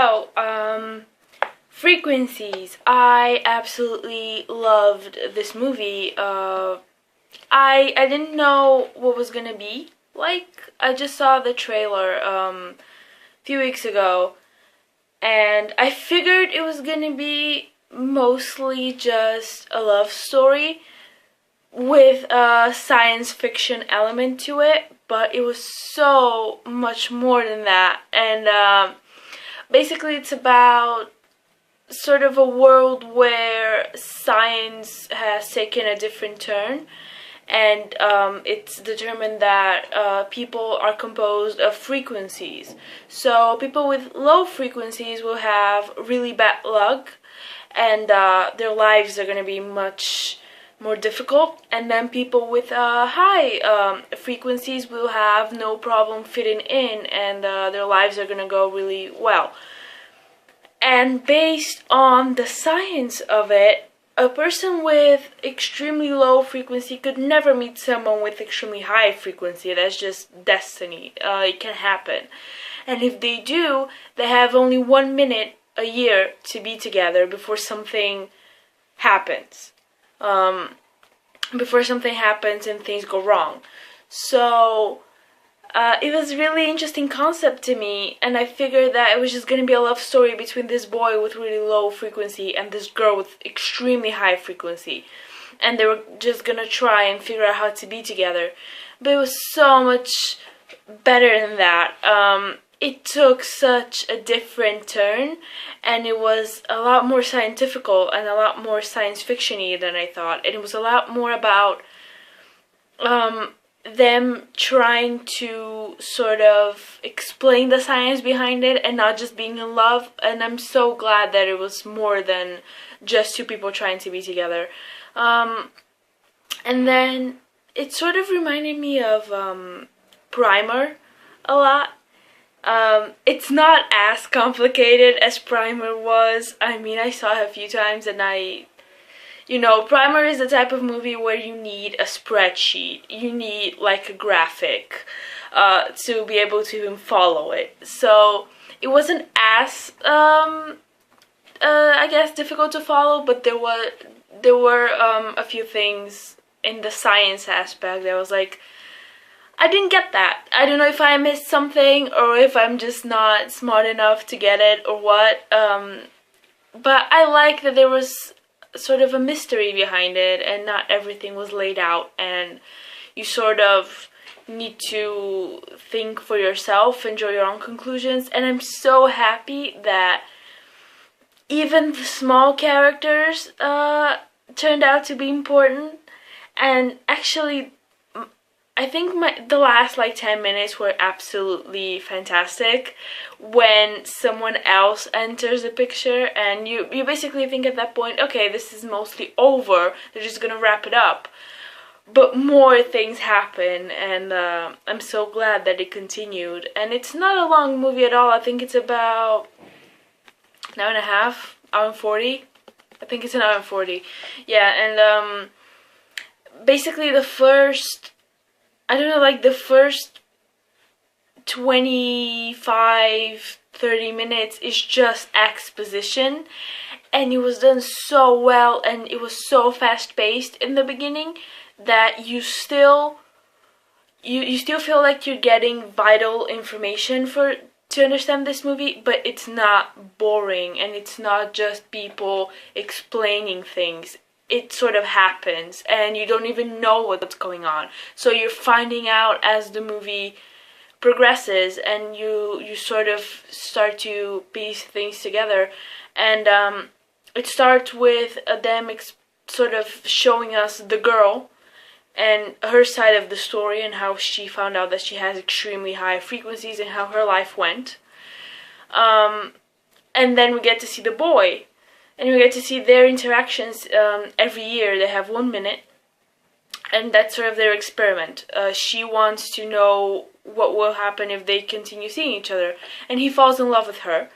Oh, Frequencies. I absolutely loved this movie. I didn't know what was gonna be like. I just saw the trailer a few weeks ago, and I figured it was gonna be mostly just a love story with a science fiction element to it, but it was so much more than that. And basically, it's about sort of a world where science has taken a different turn, and it's determined that people are composed of frequencies. So people with low frequencies will have really bad luck, and their lives are going to be much more difficult. And then people with high frequencies will have no problem fitting in, and their lives are going to go really well. And based on the science of it, a person with extremely low frequency could never meet someone with extremely high frequency. That's just destiny. It can happen. And if they do, they have only 1 minute a year to be together before something happens. Before something happens and things go wrong. So it was a really interesting concept to me, and I figured that it was just going to be a love story between this boy with really low frequency and this girl with extremely high frequency, and they were just going to try and figure out how to be together. But it was so much better than that. It took such a different turn, and it was a lot more scientifical and a lot more science fiction-y than I thought, and it was a lot more about them trying to sort of explain the science behind it and not just being in love. And I'm so glad that it was more than just two people trying to be together. And then it sort of reminded me of Primer a lot. It's not as complicated as Primer was. I mean, I saw it a few times, and Primer is the type of movie where you need a spreadsheet. You need like a graphic to be able to even follow it. So it wasn't as I guess difficult to follow, but there were a few things in the science aspect that was like, I didn't get that. I don't know if I missed something or if I'm just not smart enough to get it or what. But I like that there was sort of a mystery behind it, and not everything was laid out, and you sort of need to think for yourself and draw your own conclusions. And I'm so happy that even the small characters turned out to be important. And actually, I think the last 10 minutes were absolutely fantastic when someone else enters the picture, and you basically think at that point, okay, this is mostly over, they're just gonna wrap it up. But more things happen, and I'm so glad that it continued. And it's not a long movie at all. I think it's about an hour and a half, hour and 40. I think it's an hour and 40. Yeah, and basically the first 25-30 minutes is just exposition, and it was done so well, and it was so fast-paced in the beginning that you still feel like you're getting vital information to understand this movie, but it's not boring, and it's not just people explaining things. It sort of happens, and you don't even know what's going on. So you're finding out as the movie progresses, and you sort of start to piece things together. And it starts with them sort of showing us the girl and her side of the story, and how she found out that she has extremely high frequencies and how her life went. And then we get to see the boy. And we get to see their interactions every year. They have 1 minute, and that's sort of their experiment. She wants to know what will happen if they continue seeing each other, and he falls in love with her,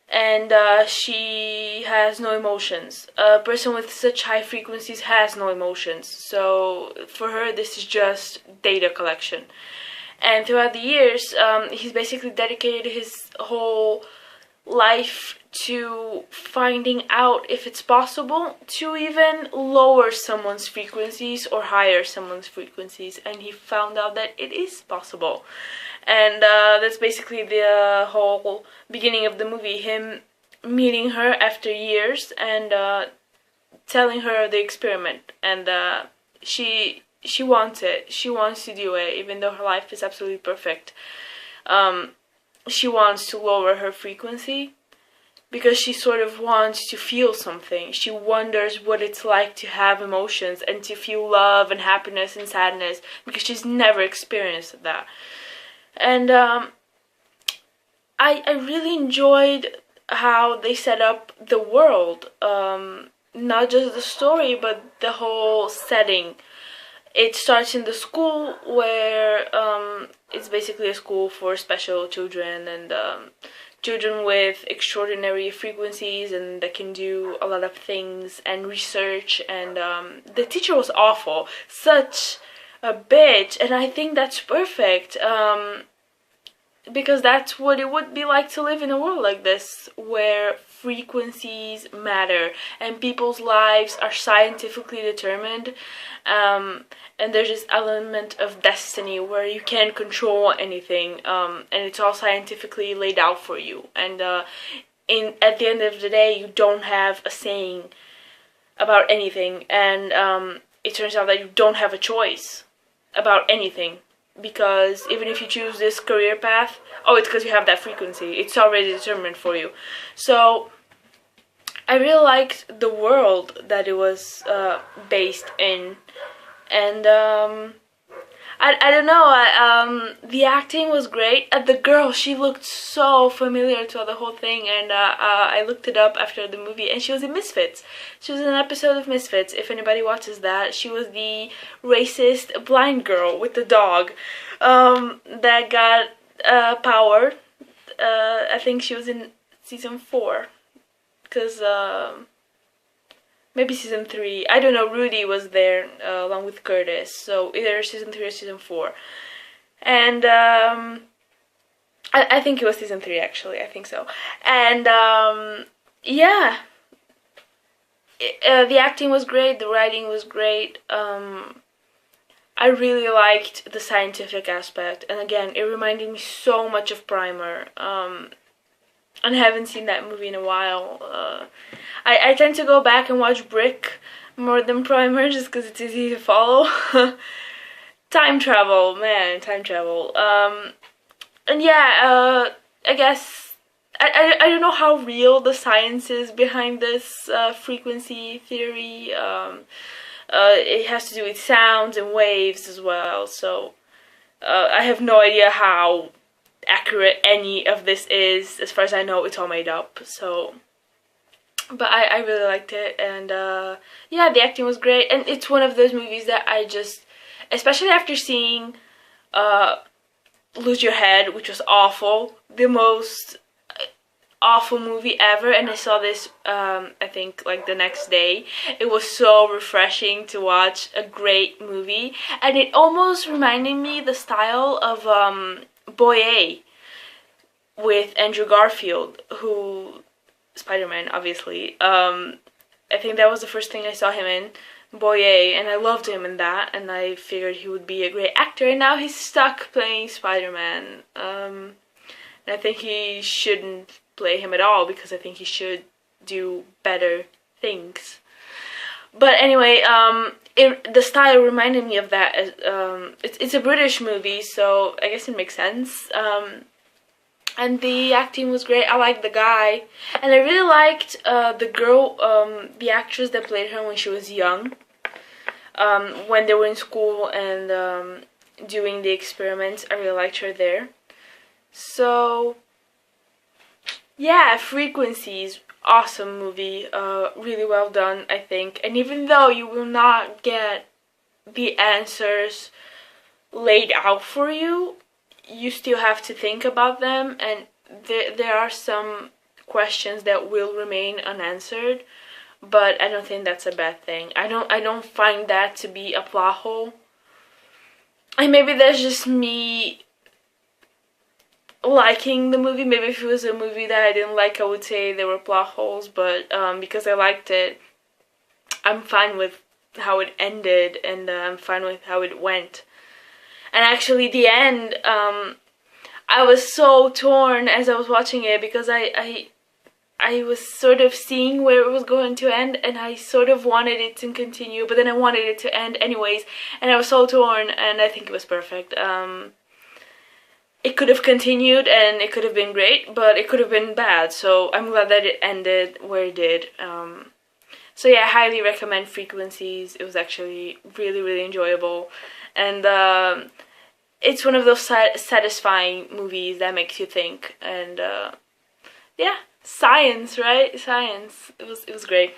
and she has no emotions. A person with such high frequencies has no emotions, so for her this is just data collection. And throughout the years, he's basically dedicated his whole life to finding out if it's possible to even lower someone's frequencies or higher someone's frequencies, and he found out that it is possible. And that's basically the whole beginning of the movie, him meeting her after years and telling her the experiment, and she wants it. She wants to do it, even though her life is absolutely perfect. She wants to lower her frequency because she sort of wants to feel something. She wonders what it's like to have emotions and to feel love and happiness and sadness, because she's never experienced that. And I really enjoyed how they set up the world. Not just the story, but the whole setting. It starts in the school, where it's basically a school for special children and children with extraordinary frequencies and that can do a lot of things and research. And the teacher was awful, such a bitch, and I think that's perfect. Because that's what it would be like to live in a world like this, where frequencies matter and people's lives are scientifically determined, and there's this element of destiny where you can't control anything, and it's all scientifically laid out for you, and at the end of the day you don't have a saying about anything, and it turns out that you don't have a choice about anything. Because even if you choose this career path, it's because you have that frequency. It's already determined for you. So I really liked the world that it was based in. And I don't know, the acting was great. The girl, she looked so familiar to the whole thing, and I looked it up after the movie, and she was in Misfits. She was in an episode of Misfits, if anybody watches that. She was the racist blind girl with the dog that got power. I think she was in season 4, because maybe season 3. I don't know. Rudy was there along with Curtis, so either season 3 or season 4. And I think it was season 3 actually. I think so. And yeah, the acting was great. The writing was great. I really liked the scientific aspect, and again, it reminded me so much of Primer. And I haven't seen that movie in a while. I tend to go back and watch Brick more than Primer, just because it's easy to follow. Time travel, man, time travel. And yeah, I guess, I don't know how real the science is behind this frequency theory. It has to do with sounds and waves as well, so I have no idea how accurate any of this is. As far as I know, it's all made up. So, but I really liked it, and yeah, the acting was great, and it's one of those movies that I just, especially after seeing Lose Your Head, which was awful, the most awful movie ever, and I saw this I think like the next day. It was so refreshing to watch a great movie, and it almost reminded me the style of Boye with Andrew Garfield, who Spider-Man, obviously. I think that was the first thing I saw him in, Boye, and I loved him in that, and I figured he would be a great actor, and now he's stuck playing Spider-Man. And I think he shouldn't play him at all, because I think he should do better things. But anyway, the style reminded me of that. It's a British movie, so I guess it makes sense. And the acting was great. I liked the guy, and I really liked the girl, the actress that played her when she was young, when they were in school and doing the experiments. I really liked her there. So yeah, Frequencies, awesome movie, really well done, I think. And even though you will not get the answers laid out for you, you still have to think about them, and there are some questions that will remain unanswered, but I don't think that's a bad thing. I don't find that to be a plot hole. And maybe that's just me liking the movie. Maybe if it was a movie that I didn't like, I would say there were plot holes, but because I liked it, I'm fine with how it ended, and I'm fine with how it went. And actually, the end, I was so torn as I was watching it, because I was sort of seeing where it was going to end, and I sort of wanted it to continue, but then I wanted it to end anyways, and I was so torn, and I think it was perfect. It could have continued, and it could have been great, but it could have been bad, so I'm glad that it ended where it did. So yeah, I highly recommend Frequencies. It was actually really, really enjoyable, and it's one of those satisfying movies that makes you think, and yeah. Science, right? Science. It was great.